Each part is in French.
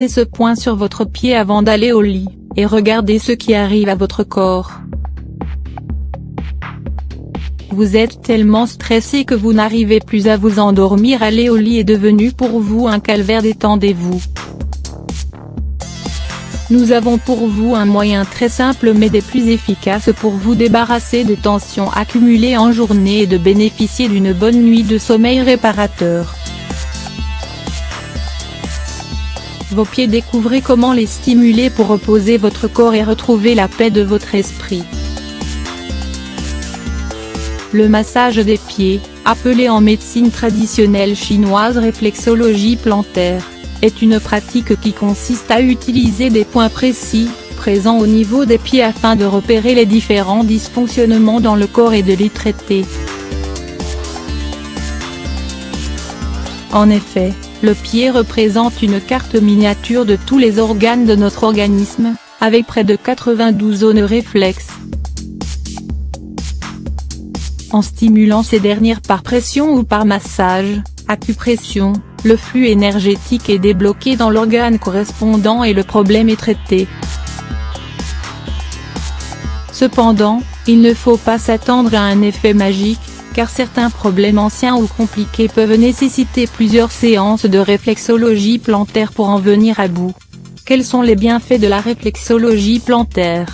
Mettez ce point sur votre pied avant d'aller au lit, et regardez ce qui arrive à votre corps. Vous êtes tellement stressé que vous n'arrivez plus à vous endormir. Aller au lit est devenu pour vous un calvaire. Détendez-vous. Nous avons pour vous un moyen très simple mais des plus efficaces pour vous débarrasser des tensions accumulées en journée et de bénéficier d'une bonne nuit de sommeil réparateur. Vos pieds, découvrez comment les stimuler pour reposer votre corps et retrouver la paix de votre esprit. Le massage des pieds, appelé en médecine traditionnelle chinoise réflexologie plantaire, est une pratique qui consiste à utiliser des points précis, présents au niveau des pieds afin de repérer les différents dysfonctionnements dans le corps et de les traiter. En effet, le pied représente une carte miniature de tous les organes de notre organisme, avec près de 92 zones réflexes. En stimulant ces dernières par pression ou par massage, acupression, le flux énergétique est débloqué dans l'organe correspondant et le problème est traité. Cependant, il ne faut pas s'attendre à un effet magique, car certains problèmes anciens ou compliqués peuvent nécessiter plusieurs séances de réflexologie plantaire pour en venir à bout. Quels sont les bienfaits de la réflexologie plantaire ?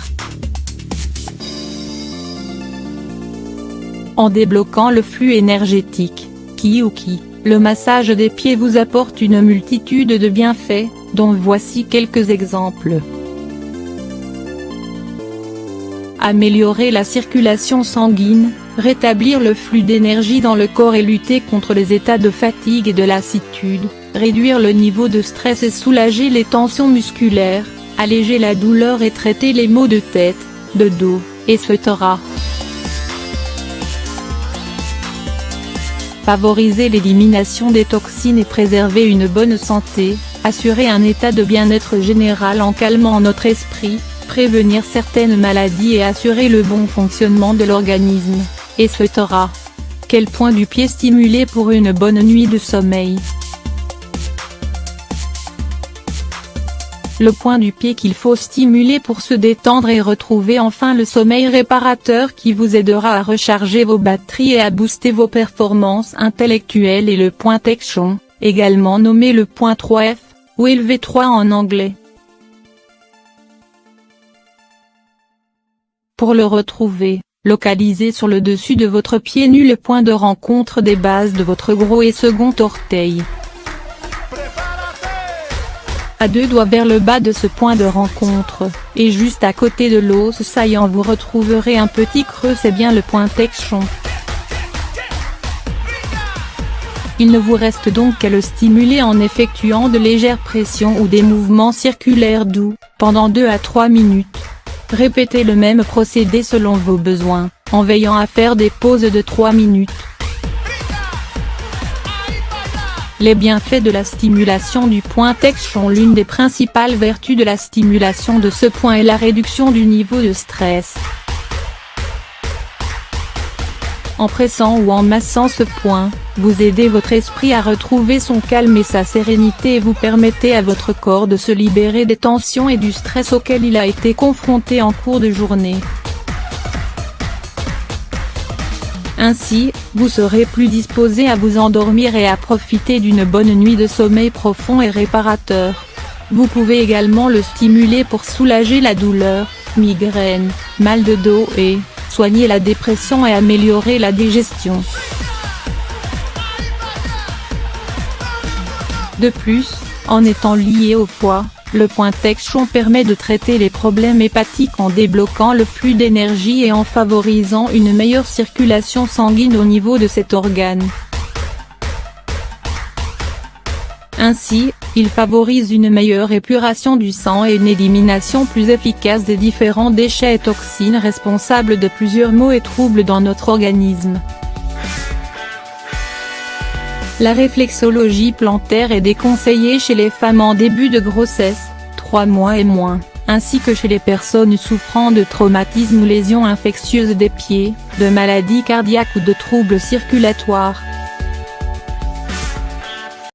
En débloquant le flux énergétique, le massage des pieds vous apporte une multitude de bienfaits, dont voici quelques exemples. Améliorer la circulation sanguine, rétablir le flux d'énergie dans le corps et lutter contre les états de fatigue et de lassitude, réduire le niveau de stress et soulager les tensions musculaires, alléger la douleur et traiter les maux de tête, de dos, etc. Favoriser l'élimination des toxines et préserver une bonne santé, assurer un état de bien-être général en calmant notre esprit, prévenir certaines maladies et assurer le bon fonctionnement de l'organisme, etc. Quel point du pied stimuler pour une bonne nuit de sommeil? Le point du pied qu'il faut stimuler pour se détendre et retrouver enfin le sommeil réparateur qui vous aidera à recharger vos batteries et à booster vos performances intellectuelles est le point Tekshon, également nommé le point 3F, ou LV3 en anglais. Pour le retrouver, localisez sur le dessus de votre pied nu le point de rencontre des bases de votre gros et second orteil. À deux doigts vers le bas de ce point de rencontre, et juste à côté de l'os saillant vous retrouverez un petit creux, c'est bien le point Tekshon. Il ne vous reste donc qu'à le stimuler en effectuant de légères pressions ou des mouvements circulaires doux, pendant 2 à 3 minutes. Répétez le même procédé selon vos besoins, en veillant à faire des pauses de 3 minutes. Les bienfaits de la stimulation du point Tekshon. L'une des principales vertus de la stimulation de ce point est la réduction du niveau de stress. En pressant ou en massant ce point, vous aidez votre esprit à retrouver son calme et sa sérénité et vous permettez à votre corps de se libérer des tensions et du stress auquel il a été confronté en cours de journée. Ainsi, vous serez plus disposé à vous endormir et à profiter d'une bonne nuit de sommeil profond et réparateur. Vous pouvez également le stimuler pour soulager la douleur, migraine, mal de dos et soigner la dépression et améliorer la digestion. De plus, en étant lié au foie, le point Tekshon permet de traiter les problèmes hépatiques en débloquant le flux d'énergie et en favorisant une meilleure circulation sanguine au niveau de cet organe. Ainsi, il favorise une meilleure épuration du sang et une élimination plus efficace des différents déchets et toxines responsables de plusieurs maux et troubles dans notre organisme. La réflexologie plantaire est déconseillée chez les femmes en début de grossesse, 3 mois et moins, ainsi que chez les personnes souffrant de traumatismes ou lésions infectieuses des pieds, de maladies cardiaques ou de troubles circulatoires.